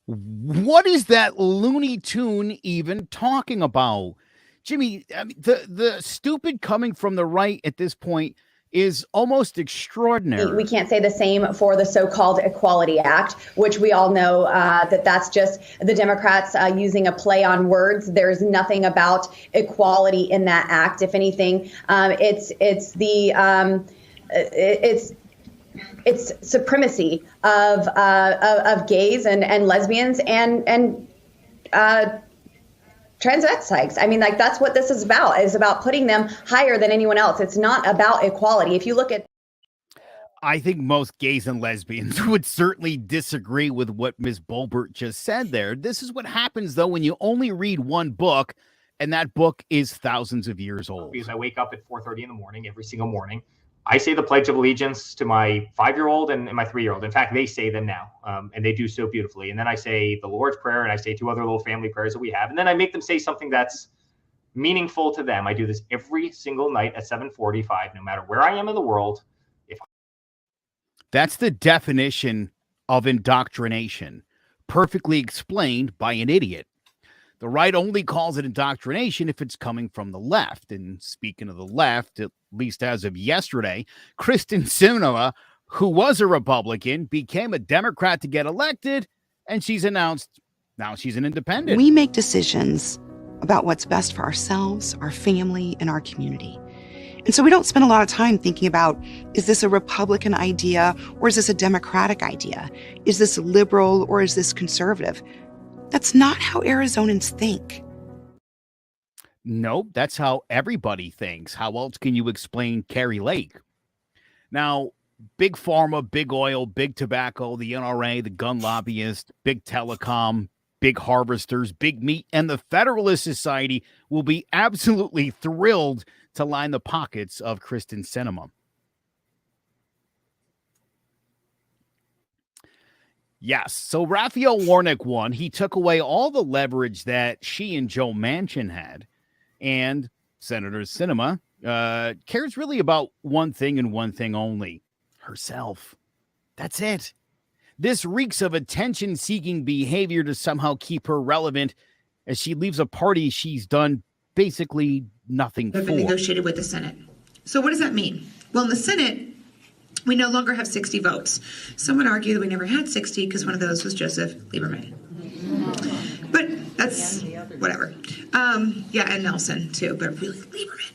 What is that Looney Tune even talking about? Jimmy, I mean, the stupid coming from the right at this point is almost extraordinary. We can't say the same for the so-called Equality Act, which we all know that's just the Democrats using a play on words. There's nothing about equality in that act. If anything, it's supremacy of gays and lesbians and transvestites. I mean, like, that's what this is about putting them higher than anyone else. It's not about equality. If you look at... I think most gays and lesbians would certainly disagree with what Ms. Bolbert just said there. This is what happens, though, when you only read one book, and that book is thousands of years old. Because I wake up at 4:30 in the morning, every single morning. I say the Pledge of Allegiance to my 5-year-old and my 3-year-old. In fact, they say them now, and they do so beautifully. And then I say the Lord's Prayer, and I say 2 other little family prayers that we have. And then I make them say something that's meaningful to them. I do this every single night at 7:45, no matter where I am in the world. That's the definition of indoctrination, perfectly explained by an idiot. The right only calls it indoctrination if it's coming from the left. And speaking of the left, at least as of yesterday, Sinema, who was a Republican, became a Democrat to get elected, and she's announced now she's an independent. We make decisions about what's best for ourselves, our family, and our community. And so we don't spend a lot of time thinking about, is this a Republican idea or is this a Democratic idea? Is this liberal or is this conservative? That's not how Arizonans think. Nope, that's how everybody thinks. How else can you explain Carrie Lake? Now, big pharma, big oil, big tobacco, the NRA, the gun lobbyists, big telecom, big harvesters, big meat, and the Federalist Society will be absolutely thrilled to line the pockets of Sinema. Yes, so Raphael Warnock won. He took away all the leverage that she and Joe Manchin had. And Senator Sinema cares really about one thing and one thing only, herself. That's it. This reeks of attention-seeking behavior to somehow keep her relevant as she leaves a party she's done basically nothing for. Have been negotiated with the Senate. So what does that mean? Well, in the Senate, We no longer have 60 votes. Some would argue that we never had 60 because one of those was Joseph Lieberman. But that's whatever. Yeah, and Nelson too, but really Lieberman.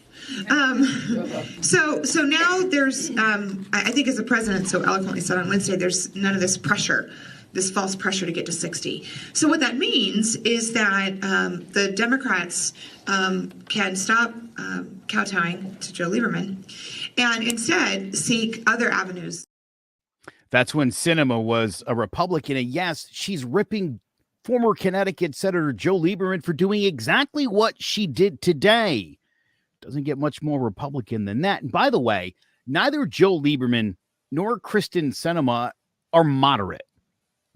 So now there's, I think as the president so eloquently said on Wednesday, there's none of this pressure, this false pressure to get to 60. So what that means is that the Democrats can stop kowtowing to Joe Lieberman and instead seek other avenues. That's when Sinema was a Republican. And yes, she's ripping former Connecticut Senator Joe Lieberman for doing exactly what she did today. Doesn't get much more Republican than that. And by the way, neither Joe Lieberman nor Kristen Sinema are moderate.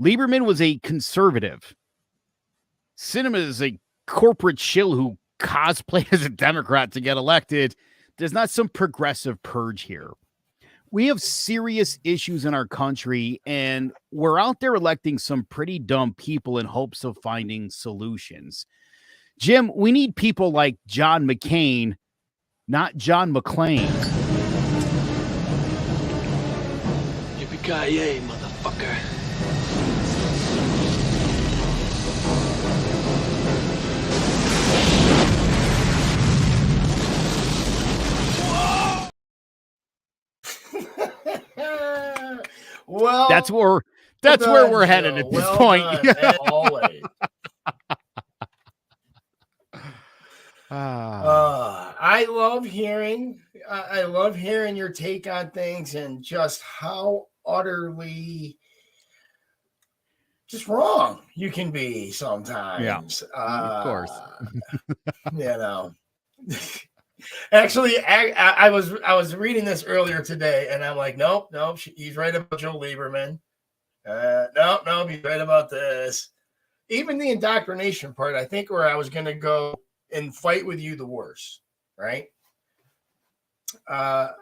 Lieberman was a conservative. Sinema is a corporate shill who cosplayed as a Democrat to get elected. There's not some progressive purge here. We have serious issues in our country, and we're out there electing some pretty dumb people in hopes of finding solutions. Jim, we need people like John McCain, not John McClane. Yippee-ki-yay, motherfucker. Well, that's where we're headed at this point. Always. I love hearing your take on things and just how utterly just wrong you can be sometimes. Yeah, of course. You know. Actually, I was reading this earlier today, and I'm like, nope, he's right about Joe Lieberman. Nope, he's right about this. Even the indoctrination part, I think, where I was going to go and fight with you the worst, right? I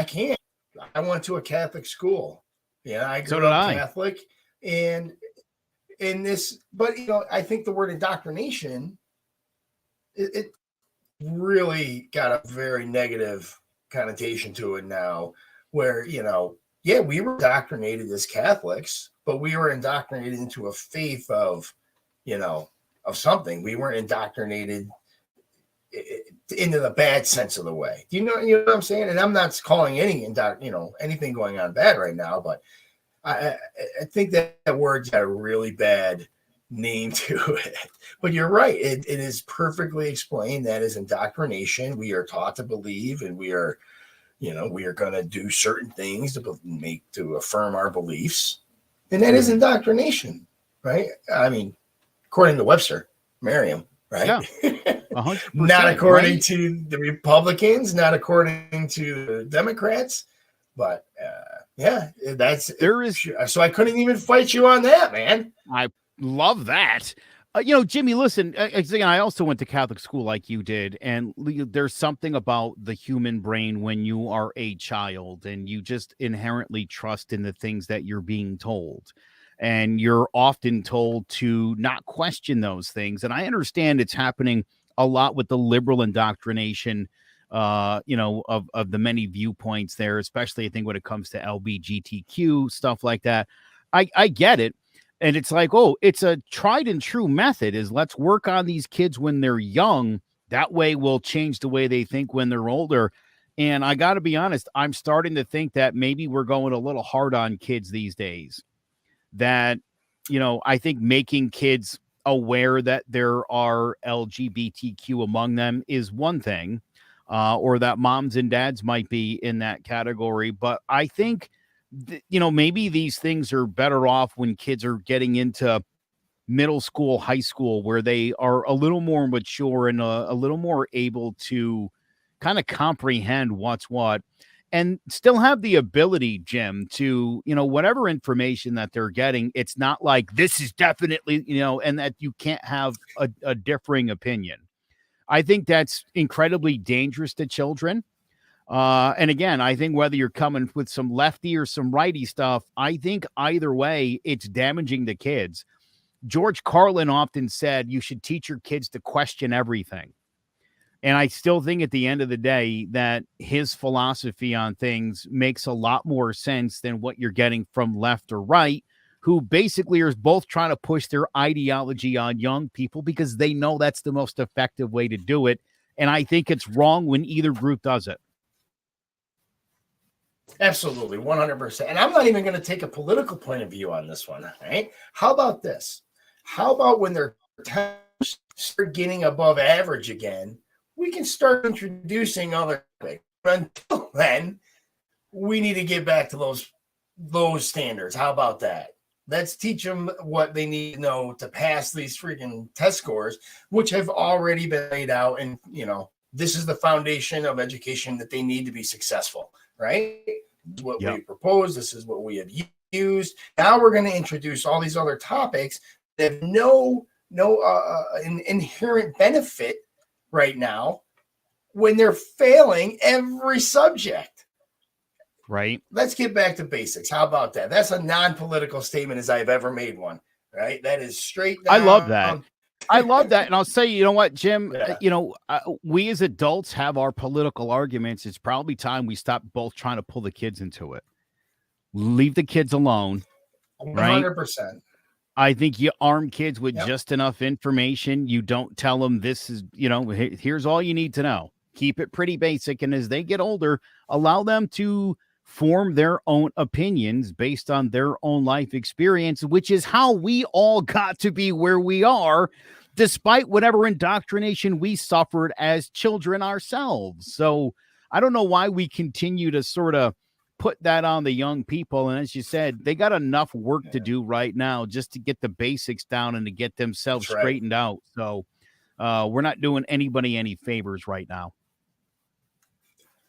can't. I went to a Catholic school. Yeah, I grew up Catholic, and in this, but I think the word indoctrination, it really got a very negative connotation to it now, where we were indoctrinated as Catholics, but we were indoctrinated into a faith of something. We weren't indoctrinated into the bad sense of the way. You know what I'm saying? And I'm not calling anything going on bad right now, but I think that word's got a really bad name to it. But you're right. It is perfectly explained. That is indoctrination. We are taught to believe, and we are going to do certain things to affirm our beliefs. And that is indoctrination, right? I mean, according to Webster, Merriam, right? Yeah. Not according to the Republicans, not according to the Democrats, but so I couldn't even fight you on that, man. I love that. Jimmy, listen, again, I also went to Catholic school like you did, and there's something about the human brain when you are a child and you just inherently trust in the things that you're being told. And you're often told to not question those things. And I understand it's happening a lot with the liberal indoctrination, of the many viewpoints there, especially I think when it comes to LGBTQ, stuff like that. I get it. And it's like, it's a tried and true method is let's work on these kids when they're young. That way we'll change the way they think when they're older. And I got to be honest, I'm starting to think that maybe we're going a little hard on kids these days. That, I think making kids aware that there are LGBTQ among them is one thing, or that moms and dads might be in that category. But I think, maybe these things are better off when kids are getting into middle school, high school, where they are a little more mature and a little more able to kind of comprehend what's what. And still have the ability, Jim, to, whatever information that they're getting, it's not like this is definitely, and that you can't have a differing opinion. I think that's incredibly dangerous to children. And again, I think whether you're coming with some lefty or some righty stuff, I think either way, it's damaging the kids. George Carlin often said you should teach your kids to question everything. And I still think at the end of the day that his philosophy on things makes a lot more sense than what you're getting from left or right, who basically are both trying to push their ideology on young people because they know that's the most effective way to do it. And I think it's wrong when either group does it. Absolutely, 100%. And I'm not even going to take a political point of view on this one, right? How about this? How about when their temps start getting above average again, we can start introducing other things. Until then, we need to get back to those standards. How about that? Let's teach them what they need to know to pass these freaking test scores, which have already been laid out. And, this is the foundation of education that they need to be successful, right? What we propose, this is what we have used. Now we're going to introduce all these other topics that have no inherent benefit right now when they're failing every subject. Right. Let's get back to basics. How about that? That's a non-political statement as I've ever made one, right? That is straight down. I love that. I love that. And I'll say, you know what, Jim, we as adults have our political arguments. It's probably time we stop both trying to pull the kids into it. Leave the kids alone. 100%. Right? I think you arm kids with just enough information. You don't tell them this is, here's all you need to know. Keep it pretty basic. And as they get older, allow them to form their own opinions based on their own life experience, which is how we all got to be where we are, despite whatever indoctrination we suffered as children ourselves. So I don't know why we continue to sort of put that on the young people. And as you said, they got enough work to do right now just to get the basics down and to get themselves straightened out. So we're not doing anybody any favors right now.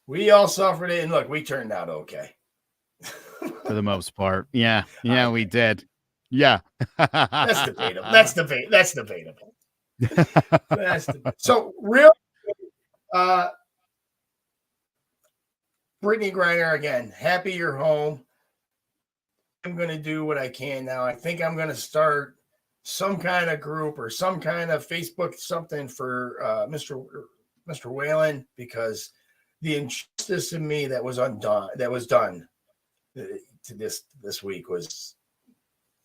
We all suffered it, and look, we turned out okay. For the most part. Yeah, we did. Yeah. That's debatable. That's debatable. So real Brittney Griner, again, happy you're home. I'm going to do what I can now. I think I'm going to start some kind of group or some kind of Facebook something for Mr. Whalen, because the injustice in me that was done to this week was,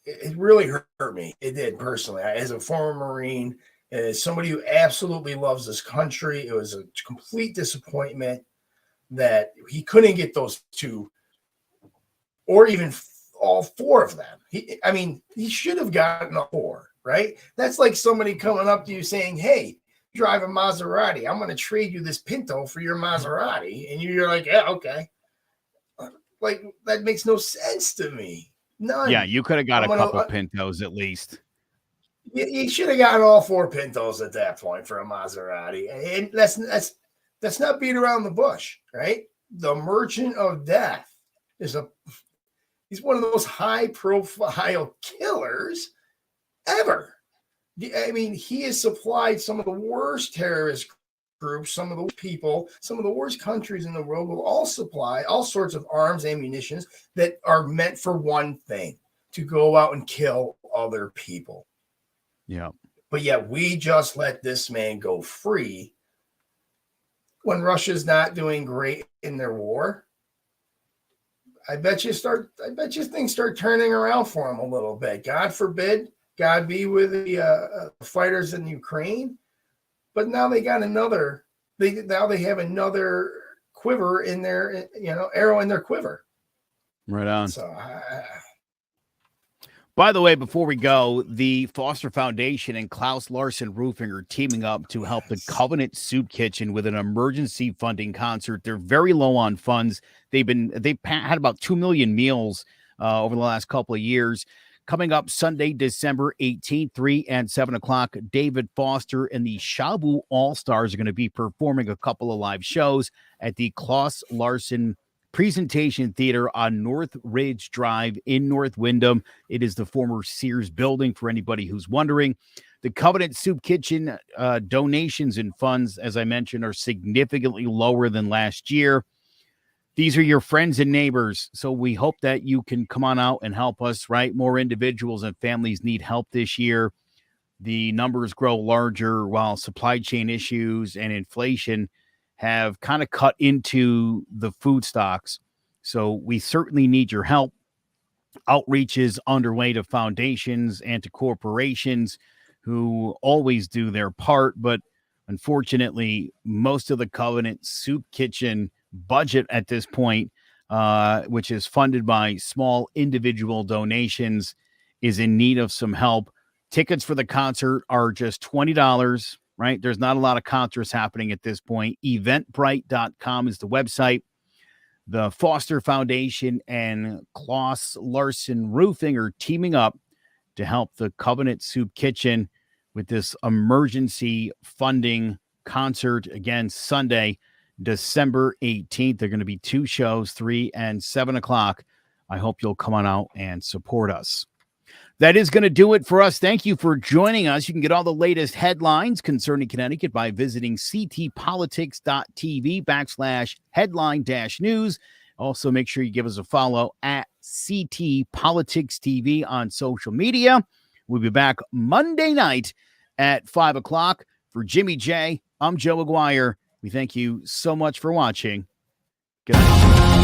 it really hurt me. It did personally. As a former Marine, as somebody who absolutely loves this country, it was a complete disappointment that he couldn't get those two or even all four of them. He should have gotten all four, right? That's like somebody coming up to you saying, hey, drive a Maserati. I'm going to trade you this Pinto for your Maserati. And you're like, yeah, okay. Like, that makes no sense to me. None. Yeah, you could have got a couple Pintos at least. You should have gotten all four Pintos at that point for a Maserati. And let's not beat around the bush, right? The Merchant of Death he's one of the most high-profile killers ever. He has supplied some of the worst terrorist groups, some of the people, some of the worst countries in the world will all supply all sorts of arms, ammunitions that are meant for one thing, to go out and kill other people. Yeah. But yet we just let this man go free when Russia's not doing great in their war. I bet you things start turning around for him a little bit. God forbid. God be with the fighters in Ukraine, but now they got another. They have another quiver in their, arrow in their quiver. Right on. So, by the way, before we go, the Foster Foundation and Klaus Larson Roofing are teaming up to help the Covenant Soup Kitchen with an emergency funding concert. They're very low on funds. They've had about 2 million meals over the last couple of years. Coming up Sunday, December 18th, 3 and 7 o'clock, David Foster and the Shabu All-Stars are going to be performing a couple of live shows at the Klaus Larson Presentation Theater on North Ridge Drive in North Windham. It is the former Sears building, for anybody who's wondering. The Covenant Soup Kitchen donations and funds, as I mentioned, are significantly lower than last year. These are your friends and neighbors, so we hope that you can come on out and help us, right? More individuals and families need help this year. the numbers grow larger while supply chain issues and inflation have kind of cut into the food stocks. So we certainly need your help. Outreach is underway to foundations and to corporations who always do their part, but unfortunately, most of the Covenant Soup Kitchen budget at this point, which is funded by small individual donations, is in need of some help. Tickets for the concert are just $20, right? There's not a lot of concerts happening at this point. Eventbrite.com is the website. The Foster Foundation and Klaus Larson Roofing are teaming up to help the Covenant Soup Kitchen with this emergency funding concert. Again, Sunday, December 18th. There are going to be 2 shows, 3 and 7 o'clock. I hope you'll come on out and support us. That is going to do it for us. Thank you for joining us. You can get all the latest headlines concerning Connecticut by visiting ctpolitics.tv/headline-news. Also, make sure you give us a follow at CT Politics TV on social media. We'll be back Monday night at 5 o'clock. For Jimmy J, I'm Joe Aguirre. We thank you so much for watching. Good night.